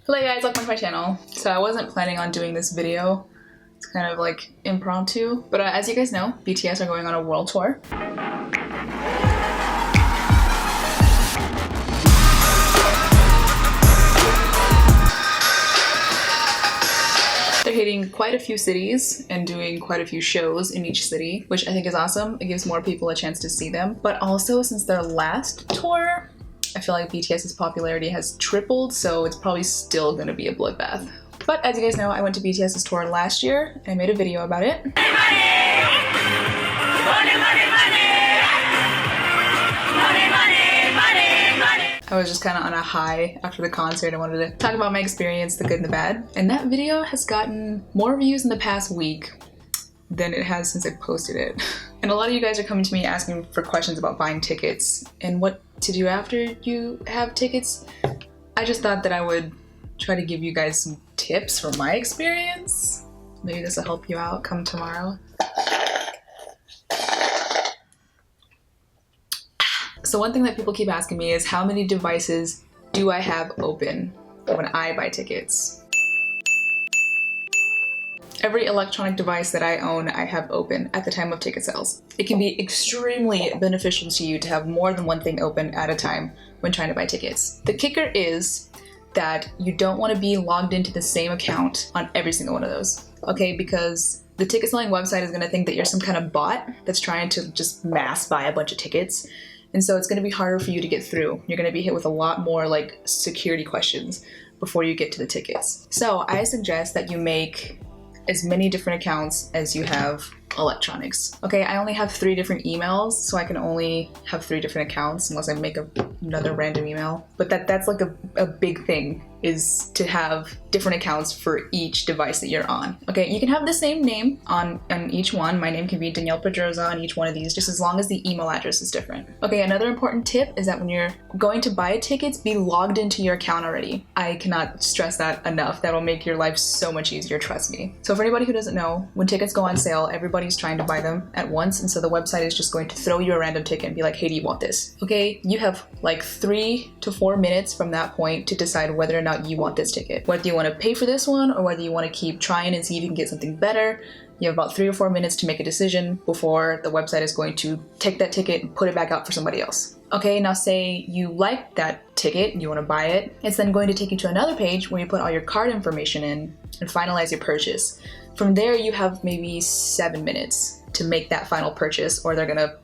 Hello guys, welcome to my channel. So I wasn't planning on doing this video. It's kind of like impromptu, but as you guys know, BTS are going on a world tour. They're hitting quite a few cities and doing quite a few shows in each city, which I think is awesome. It gives more people a chance to see them. But also, since their last tour, I feel like BTS's popularity has tripled, so it's probably still gonna be a bloodbath. But as you guys know, I went to BTS's tour last year and I made a video about it. I was just kind of on a high after the concert. I wanted to talk about my experience, the good and the bad. And that video has gotten more views in the past week than it has since I posted it. And a lot of you guys are coming to me asking for questions about buying tickets and what to do after you have tickets. I just thought that I would try to give you guys some tips from my experience. Maybe this will help you out come tomorrow. So one thing that people keep asking me is how many devices do I have open when I buy tickets? Every electronic device that I own, I have open at the time of ticket sales. It can be extremely beneficial to you to have more than one thing open at a time when trying to buy tickets. The kicker is that you don't want to be logged into the same account on every single one of those, okay? Because the ticket selling website is going to think that you're some kind of bot that's trying to just mass buy a bunch of tickets. And so it's going to be harder for you to get through. You're going to be hit with a lot more like security questions before you get to the tickets. So I suggest that you make as many different accounts as you have electronics. Okay, I only have 3 different emails, so I can only have 3 different accounts unless I make another random email. But that's like a big thing, is to have different accounts for each device that you're on. Okay, you can have the same name on each one. My name can be Danielle Pedroza on each one of these, just as long as the email address is different. Okay, another important tip is that when you're going to buy tickets, be logged into your account already. I cannot stress that enough. That'll make your life so much easier, trust me. So for anybody who doesn't know, when tickets go on sale, everybody's trying to buy them at once, and so the website is just going to throw you a random ticket and be like, hey, do you want this? Okay, you have like 3 to 4 minutes from that point to decide whether or not you want this ticket. Whether you want to pay for this one or whether you want to keep trying and see if you can get something better. You have about 3 or 4 minutes to make a decision before the website is going to take that ticket and put it back out for somebody else. Okay, now say you like that ticket, you want to buy it. It's then going to take you to another page where you put all your card information in and finalize your purchase. From there, you have maybe 7 minutes to make that final purchase, or they're gonna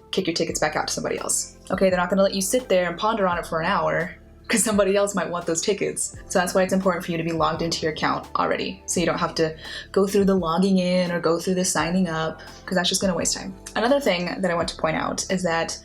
kick your tickets back out to somebody else. Okay, they're not gonna let you sit there and ponder on it for an hour because somebody else might want those tickets. So that's why it's important for you to be logged into your account already, so you don't have to go through the logging in or go through the signing up, because that's just gonna waste time. Another thing that I want to point out is that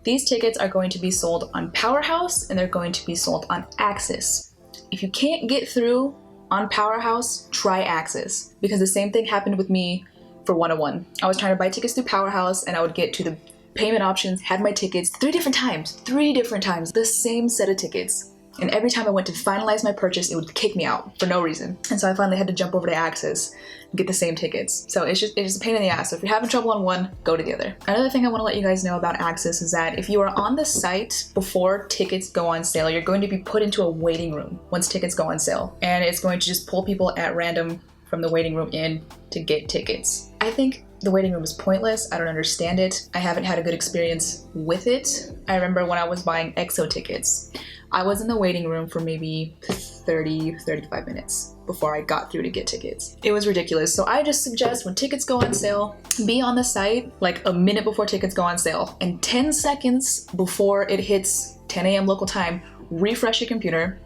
these tickets are going to be sold on Powerhouse and they're going to be sold on Axis. If you can't get through on Powerhouse, try Axis, because the same thing happened with me for 101. I was trying to buy tickets through Powerhouse and I would get to the payment options, had my tickets 3 different times, the same set of tickets. And every time I went to finalize my purchase, it would kick me out for no reason. And so I finally had to jump over to Axis and get the same tickets. So it's just a pain in the ass. So if you're having trouble on one, go to the other. Another thing I want to let you guys know about Axis is that if you are on the site before tickets go on sale, you're going to be put into a waiting room once tickets go on sale. And it's going to just pull people at random from the waiting room in to get tickets. I think the waiting room is pointless. I don't understand it. I haven't had a good experience with it. I remember when I was buying EXO tickets, I was in the waiting room for maybe 35 minutes before I got through to get tickets. It was ridiculous. So I just suggest when tickets go on sale, be on the site like a minute before tickets go on sale, and 10 seconds before it hits 10 a.m. local time, refresh your computer,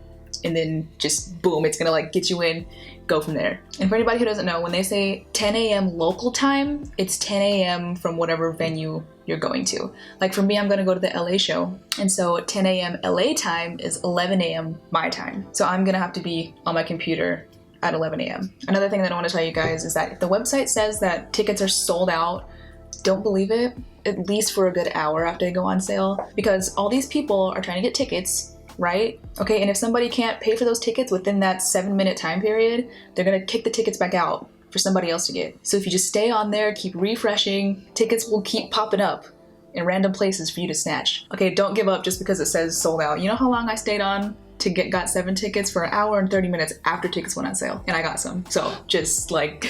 and then just boom, it's gonna like get you in, go from there. And for anybody who doesn't know, when they say 10 a.m. local time, it's 10 a.m. from whatever venue you're going to. Like for me, I'm gonna go to the LA show, and so 10 a.m. LA time is 11 a.m. my time. So I'm gonna have to be on my computer at 11 a.m. Another thing that I want to tell you guys is that if the website says that tickets are sold out, don't believe it, at least for a good hour after they go on sale, because all these people are trying to get tickets, right? Okay, and if somebody can't pay for those tickets within that 7-minute time period, they're gonna kick the tickets back out for somebody else to get. So if you just stay on there, keep refreshing, tickets will keep popping up in random places for you to snatch. Okay, don't give up just because it says sold out. You know how long I stayed on got 7 tickets for an hour and 30 minutes after tickets went on sale, and I got some. So just like,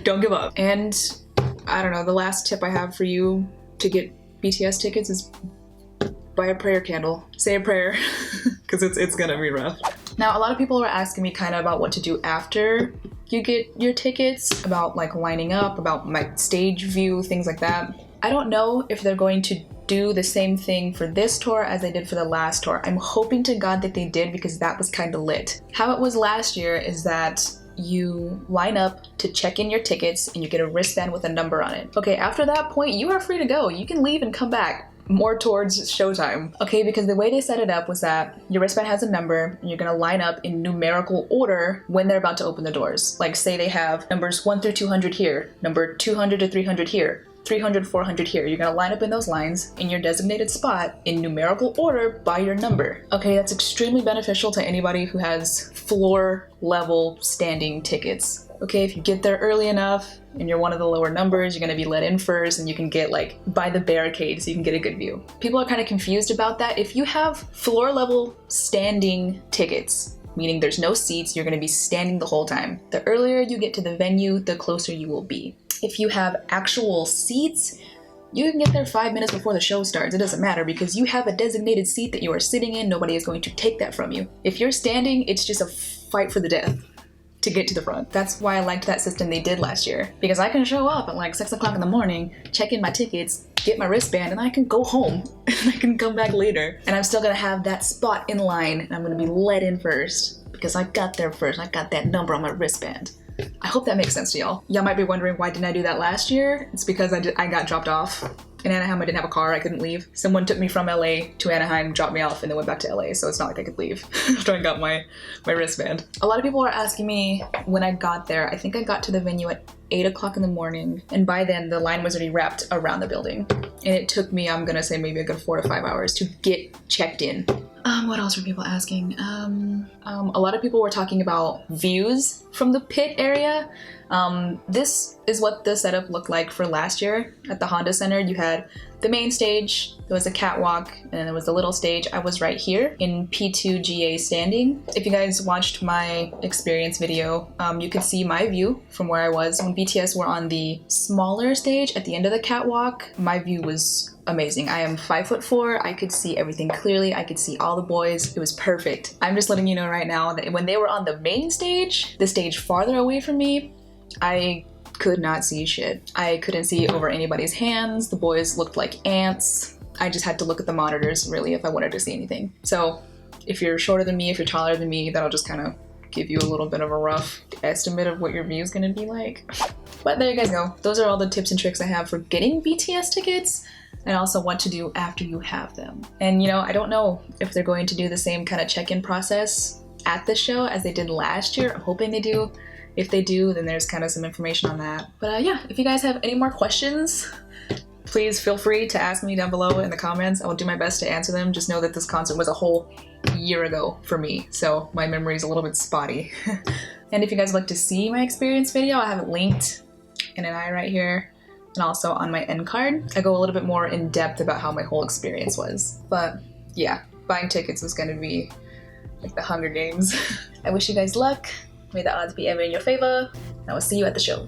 don't give up. And I don't know, the last tip I have for you to get BTS tickets is buy a prayer candle. Say a prayer, because it's gonna be rough. Now, a lot of people are asking me kind of about what to do after you get your tickets, about like lining up, about my stage view, things like that. I don't know if they're going to do the same thing for this tour as they did for the last tour. I'm hoping to God that they did, because that was kind of lit. How it was last year is that you line up to check in your tickets and you get a wristband with a number on it. Okay, after that point, you are free to go. You can leave and come back more towards showtime. Okay, because the way they set it up was that your wristband has a number and you're gonna line up in numerical order when they're about to open the doors. Like say they have numbers 1 through 200 here, number 200 to 300 here, 300, 400 here. You're gonna line up in those lines in your designated spot in numerical order by your number. Okay, that's extremely beneficial to anybody who has floor level standing tickets. Okay, if you get there early enough and you're one of the lower numbers, you're gonna be let in first and you can get like by the barricade so you can get a good view. People are kind of confused about that. If you have floor level standing tickets, meaning there's no seats, you're gonna be standing the whole time. The earlier you get to the venue, the closer you will be. If you have actual seats, you can get there 5 minutes before the show starts. It doesn't matter because you have a designated seat that you are sitting in. Nobody is going to take that from you. If you're standing, it's just a fight for the death to get to the front. That's why I liked that system they did last year, because I can show up at like 6 o'clock in the morning, check in my tickets, get my wristband, and I can go home and I can come back later. And I'm still gonna have that spot in line and I'm gonna be let in first because I got there first. I got that number on my wristband. I hope that makes sense to y'all. Y'all might be wondering, why didn't I do that last year? It's because I got dropped off in Anaheim. I didn't have a car, I couldn't leave. Someone took me from LA to Anaheim, dropped me off, and then went back to LA, so it's not like I could leave after I got my wristband. A lot of people are asking me when I got there. I think I got to the venue at 8 o'clock in the morning, and by then the line was already wrapped around the building. And it took me, I'm gonna say maybe a good 4 to 5 hours to get checked in. What else were people asking? A lot of people were talking about views from the pit area. This is what the setup looked like for last year at the Honda Center. You had the main stage, there was a catwalk, and there was a little stage. I was right here in P2GA standing. If you guys watched my experience video, you could see my view from where I was. When BTS were on the smaller stage at the end of the catwalk, my view was amazing. I am 5'4", I could see everything clearly, I could see all the boys, it was perfect. I'm just letting you know right now that when they were on the main stage, the stage farther away from me, I could not see shit. I couldn't see over anybody's hands, the boys looked like ants. I just had to look at the monitors really if I wanted to see anything. So if you're shorter than me, if you're taller than me, that'll just kind of give you a little bit of a rough estimate of what your view is gonna be like. But there you guys go. Those are all the tips and tricks I have for getting BTS tickets, and also what to do after you have them. And you know, I don't know if they're going to do the same kind of check-in process at the show as they did last year. I'm hoping they do. If they do, then there's kind of some information on that. But yeah, if you guys have any more questions, please feel free to ask me down below in the comments. I will do my best to answer them. Just know that this concert was a whole year ago for me, so my memory is a little bit spotty. And if you guys would like to see my experience video, I have it linked in an eye right here, and also on my end card. I go a little bit more in depth about how my whole experience was. But yeah, buying tickets was gonna be like the Hunger Games. I wish you guys luck. May the odds be ever in your favor. I will see you at the show.